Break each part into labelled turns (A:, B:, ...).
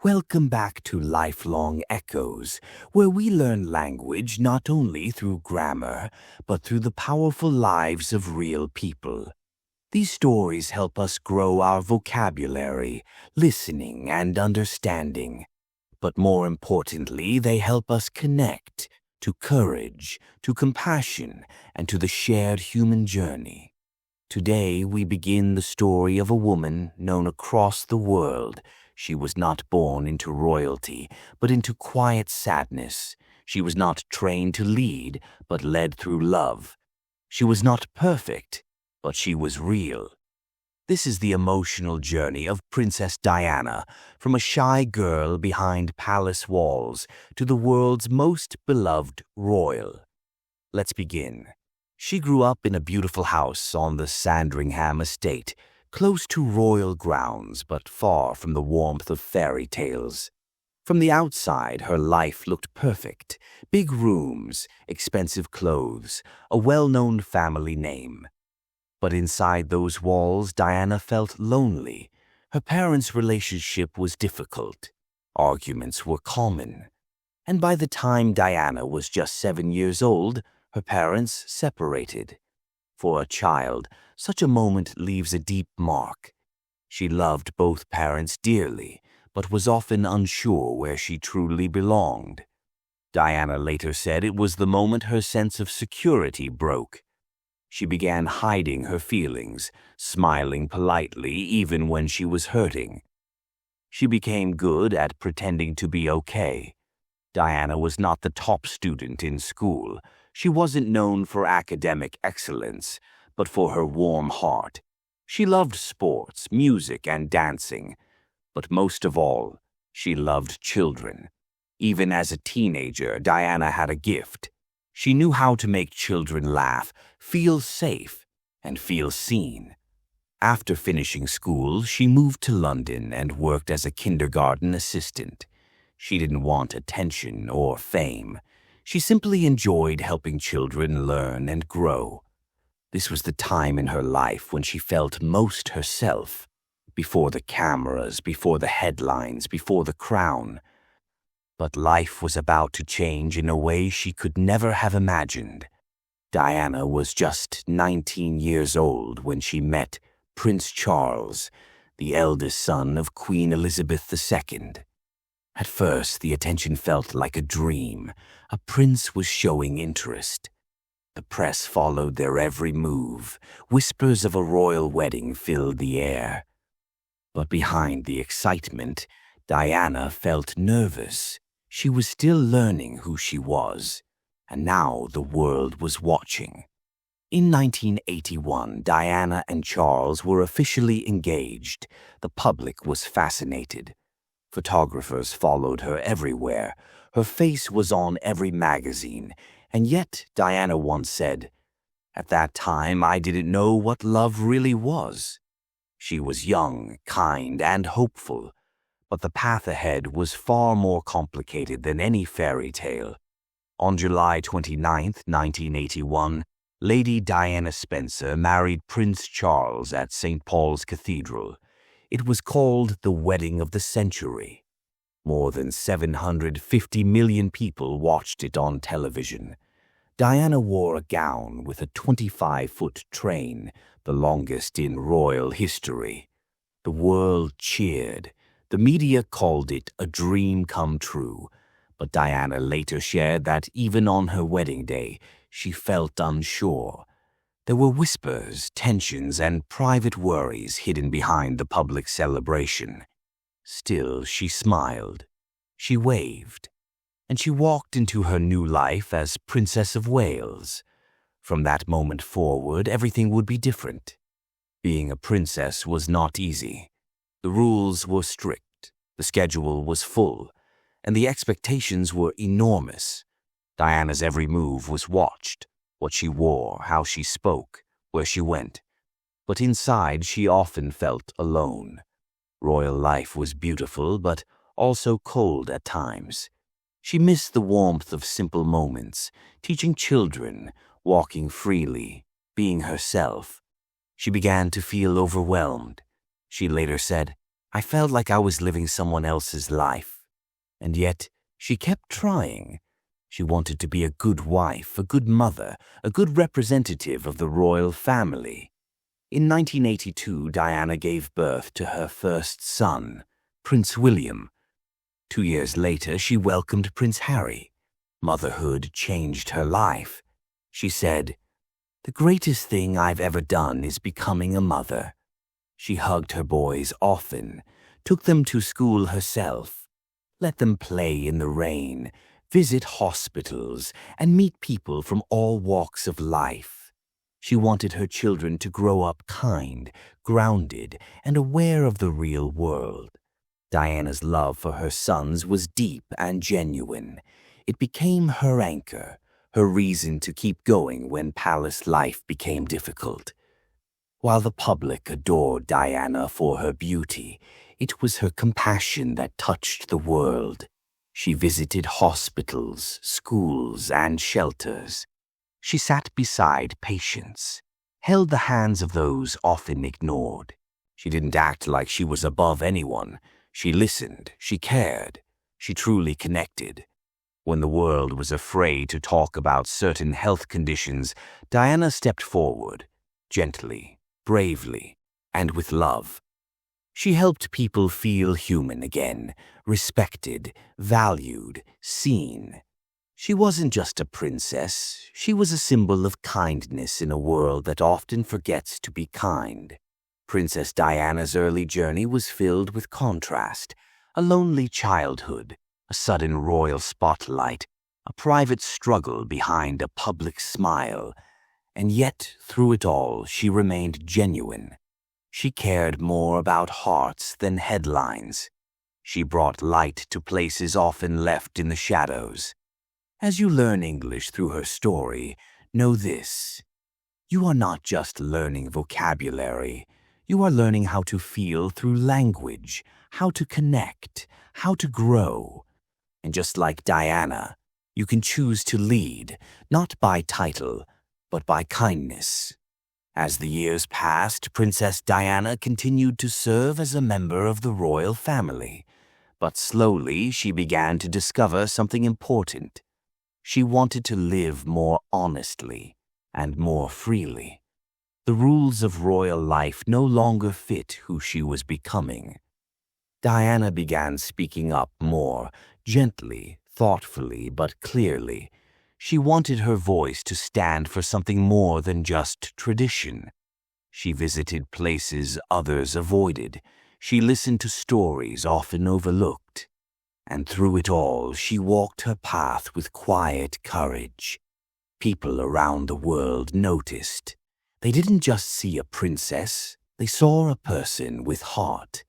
A: Welcome back to Lifelong Echoes, where we learn language not only through grammar, but through the powerful lives of real people. These stories help us grow our vocabulary, listening, and understanding. But more importantly, they help us connect to courage, to compassion, and to the shared human journey. Today, we begin the story of a woman known across the world. She was not born into royalty, but into quiet sadness. She was not trained to lead, but led through love. She was not perfect, but she was real. This is the emotional journey of Princess Diana, from a shy girl behind palace walls to the world's most beloved royal. Let's begin. She grew up in a beautiful house on the Sandringham estate, close to royal grounds but far from the warmth of fairy tales. From the outside, her life looked perfect. Big rooms, expensive clothes, a well-known family name. But inside those walls, Diana felt lonely. Her parents' relationship was difficult. Arguments were common. And by the time Diana was just 7 years old, her parents separated. For a child, such a moment leaves a deep mark. She loved both parents dearly, but was often unsure where she truly belonged. Diana later said it was the moment her sense of security broke. She began hiding her feelings, smiling politely even when she was hurting. She became good at pretending to be okay. Diana was not the top student in school. She wasn't known for academic excellence, but for her warm heart. She loved sports, music, and dancing. But most of all, she loved children. Even as a teenager, Diana had a gift. She knew how to make children laugh, feel safe, and feel seen. After finishing school, she moved to London and worked as a kindergarten assistant. She didn't want attention or fame. She simply enjoyed helping children learn and grow. This was the time in her life when she felt most herself, before the cameras, before the headlines, before the crown. But life was about to change in a way she could never have imagined. Diana was just 19 years old when she met Prince Charles, the eldest son of Queen Elizabeth II. At first, the attention felt like a dream. A prince was showing interest. The press followed their every move. Whispers of a royal wedding filled the air. But behind the excitement, Diana felt nervous. She was still learning who she was, and now the world was watching. In 1981, Diana and Charles were officially engaged. The public was fascinated. Photographers followed her everywhere. Her face was on every magazine, and yet, Diana once said, "At that time, I didn't know what love really was." She was young, kind, and hopeful, but the path ahead was far more complicated than any fairy tale. On July 29, 1981, Lady Diana Spencer married Prince Charles at St. Paul's Cathedral. It was called the Wedding of the Century. More than 750 million people watched it on television. Diana wore a gown with a 25-foot train, the longest in royal history. The world cheered. The media called it a dream come true. But Diana later shared that even on her wedding day, she felt unsure. There were whispers, tensions, and private worries hidden behind the public celebration. Still, she smiled. She waved. And she walked into her new life as Princess of Wales. From that moment forward, everything would be different. Being a princess was not easy. The rules were strict, the schedule was full, and the expectations were enormous. Diana's every move was watched. What she wore, how she spoke, where she went. But inside, she often felt alone. Royal life was beautiful, but also cold at times. She missed the warmth of simple moments, teaching children, walking freely, being herself. She began to feel overwhelmed. She later said, I felt like I was living someone else's life. And yet, she kept trying. She wanted to be a good wife, a good mother, a good representative of the royal family. In 1982, Diana gave birth to her first son, Prince William. 2 years later, she welcomed Prince Harry. Motherhood changed her life. She said, "The greatest thing I've ever done is becoming a mother." She hugged her boys often, took them to school herself, let them play in the rain, visit hospitals, and meet people from all walks of life. She wanted her children to grow up kind, grounded, and aware of the real world. Diana's love for her sons was deep and genuine. It became her anchor, her reason to keep going when palace life became difficult. While the public adored Diana for her beauty, it was her compassion that touched the world. She visited hospitals, schools, and shelters. She sat beside patients, held the hands of those often ignored. She didn't act like she was above anyone. She listened, she cared, she truly connected. When the world was afraid to talk about certain health conditions, Diana stepped forward, gently, bravely, and with love. She helped people feel human again, respected, valued, seen. She wasn't just a princess, she was a symbol of kindness in a world that often forgets to be kind. Princess Diana's early journey was filled with contrast, a lonely childhood, a sudden royal spotlight, a private struggle behind a public smile. And yet, through it all, she remained genuine. She cared more about hearts than headlines. She brought light to places often left in the shadows. As you learn English through her story, know this: you are not just learning vocabulary. You are learning how to feel through language, how to connect, how to grow. And just like Diana, you can choose to lead, not by title, but by kindness. As the years passed, Princess Diana continued to serve as a member of the royal family. But slowly, she began to discover something important. She wanted to live more honestly and more freely. The rules of royal life no longer fit who she was becoming. Diana began speaking up more, gently, thoughtfully, but clearly. She wanted her voice to stand for something more than just tradition. She visited places others avoided. She listened to stories often overlooked. And through it all, she walked her path with quiet courage. People around the world noticed. They didn't just see a princess, they saw a person with heart.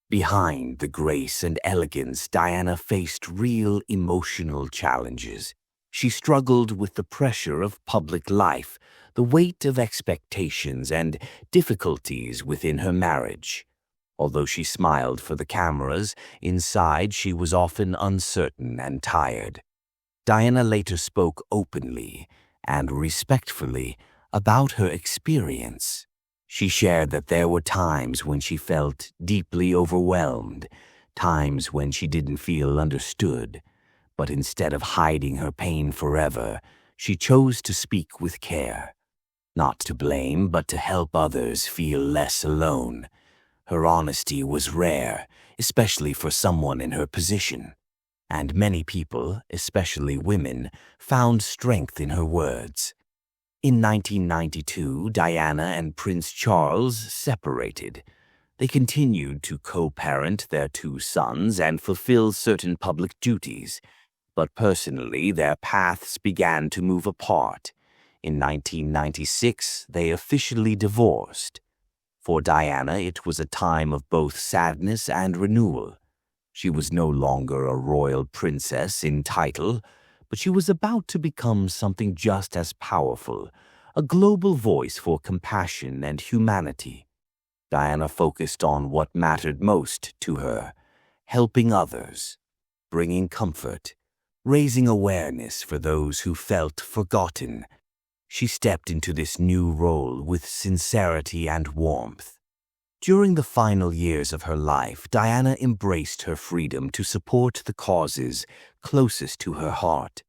A: Behind the grace and elegance, Diana faced real emotional challenges. She struggled with the pressure of public life, the weight of expectations, and difficulties within her marriage. Although she smiled for the cameras, inside she was often uncertain and tired. Diana later spoke openly and respectfully about her experience. She shared that there were times when she felt deeply overwhelmed, times when she didn't feel understood. But instead of hiding her pain forever, she chose to speak with care. Not to blame, but to help others feel less alone. Her honesty was rare, especially for someone in her position. And many people, especially women, found strength in her words. In 1992, Diana and Prince Charles separated. They continued to co-parent their 2 sons and fulfill certain public duties. But personally, their paths began to move apart. In 1996, they officially divorced. For Diana, it was a time of both sadness and renewal. She was no longer a royal princess in title, but she was about to become something just as powerful, a global voice for compassion and humanity. Diana focused on what mattered most to her: helping others, bringing comfort, raising awareness for those who felt forgotten. She stepped into this new role with sincerity and warmth. During the final years of her life, Diana embraced her freedom to support the causes closest to her heart.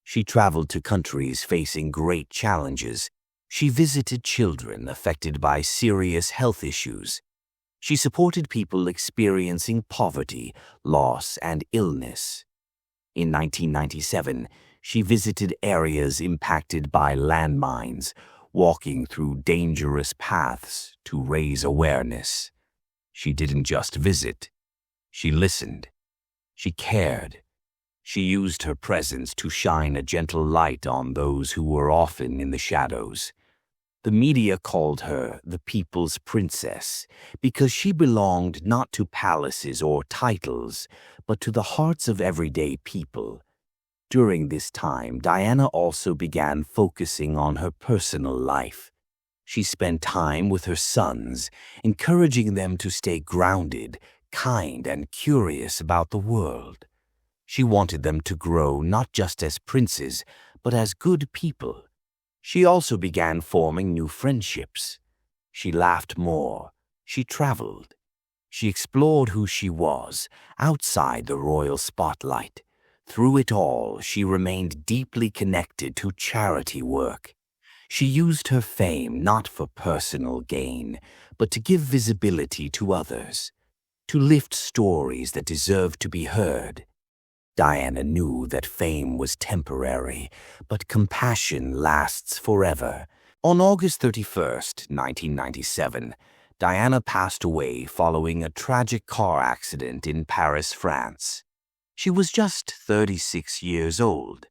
A: She traveled to countries facing great challenges. She visited children affected by serious health issues. She supported people experiencing poverty, loss, and illness. In 1997, she visited areas impacted by landmines, walking through dangerous paths to raise awareness. She didn't just visit. She listened. She cared. She used her presence to shine a gentle light on those who were often in the shadows. The media called her the People's Princess because she belonged not to palaces or titles, but to the hearts of everyday people. During this time, Diana also began focusing on her personal life. She spent time with her sons, encouraging them to stay grounded, kind, and curious about the world. She wanted them to grow not just as princes, but as good people. She also began forming new friendships. She laughed more. She traveled. She explored who she was outside the royal spotlight. Through it all, she remained deeply connected to charity work. She used her fame not for personal gain, but to give visibility to others, to lift stories that deserved to be heard. Diana knew that fame was temporary, but compassion lasts forever. On August 31st, 1997, Diana passed away following a tragic car accident in Paris, France. She was just 36 years old.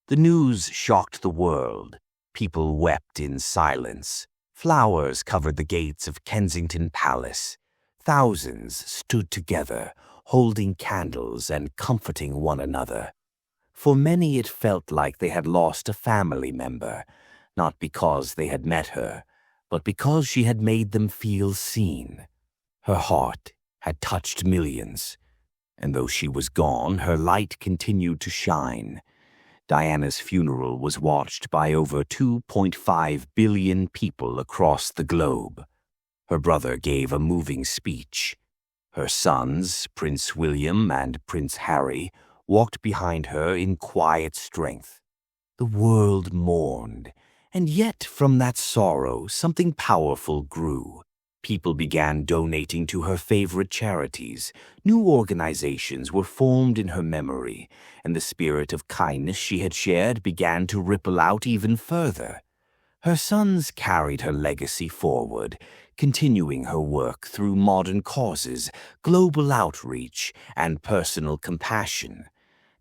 A: The news shocked the world. People wept in silence. Flowers covered the gates of Kensington Palace. Thousands stood together, holding candles and comforting one another. For many, it felt like they had lost a family member, not because they had met her, but because she had made them feel seen. Her heart had touched millions, and though she was gone, her light continued to shine. Diana's funeral was watched by over 2.5 billion people across the globe. Her brother gave a moving speech. Her sons, Prince William and Prince Harry, walked behind her in quiet strength. The world mourned, and yet from that sorrow something powerful grew. People began donating to her favorite charities. New organizations were formed in her memory, and the spirit of kindness she had shared began to ripple out even further. Her sons carried her legacy forward, continuing her work through modern causes, global outreach, and personal compassion.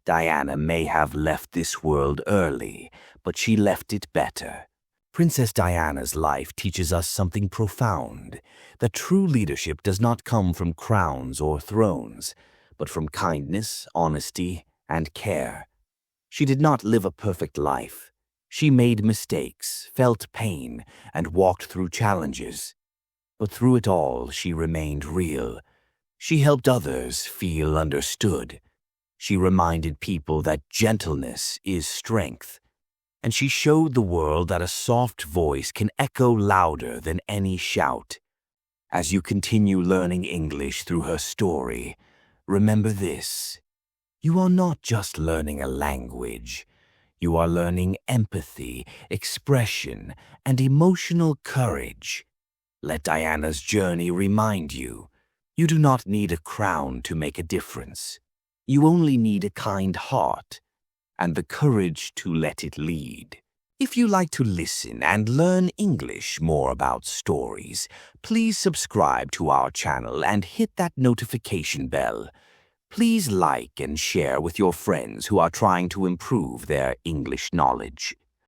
A: Diana may have left this world early, but she left it better. Princess Diana's life teaches us something profound, that true leadership does not come from crowns or thrones, but from kindness, honesty, and care. She did not live a perfect life. She made mistakes, felt pain, and walked through challenges. But through it all, she remained real. She helped others feel understood. She reminded people that gentleness is strength. And she showed the world that a soft voice can echo louder than any shout. As you continue learning English through her story, remember this: you are not just learning a language. You are learning empathy, expression, and emotional courage. Let Diana's journey remind you, you do not need a crown to make a difference. You only need a kind heart and the courage to let it lead. If you like to listen and learn English more about stories, please subscribe to our channel and hit that notification bell. Please like and share with your friends who are trying to improve their English knowledge.